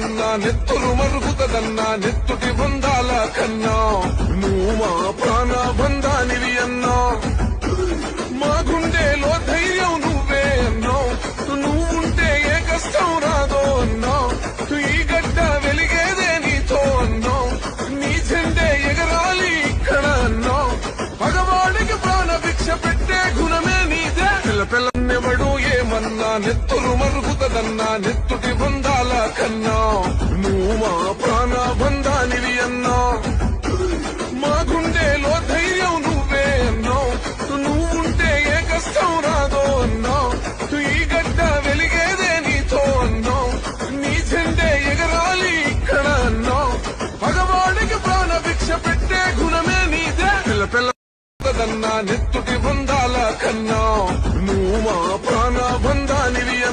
ఏమన్నా నెత్తురు మరుగుతదన్నా నెత్తుటి బంధాల కన్నా నువ్వు మా ప్రాణ బంధానివి అన్నా మా గుండెలో ధైర్యం నువ్వే అన్నావు నువ్వుంటే ఏ కష్టం రాదో అన్నావు ఈ గడ్డ వెలిగేదే నీతో అన్నావు నీ జెండే ఎగరాలి ఇక్కడ అన్నావు పగవాడికి ప్రాణ భిక్ష పెట్టే గుణమే నీదే పిల్లపిల్లన్నెవడు ఏమన్నా నెత్తురు మరుగుతదన్నా నెత్తుటి బంధాల కన్నా నువ్వు మా ప్రాణ బంధానివి అన్నా మా గుండెలో ధైర్యం నువ్వే అన్నావు నువ్వుంటే ఏ కష్టం రాదో అన్నావు ఈ గడ్డ వెలిగేదే నీతో అన్నావు నీ జెండే ఎగరాలి ఇక్కడ అన్నావు పగవాడికి ప్రాణ భిక్ష పెట్టే గుణమే నీదే పిల్లపిల్లదన్నా నెత్తుటి బంధాల కన్నా నువ్వు మా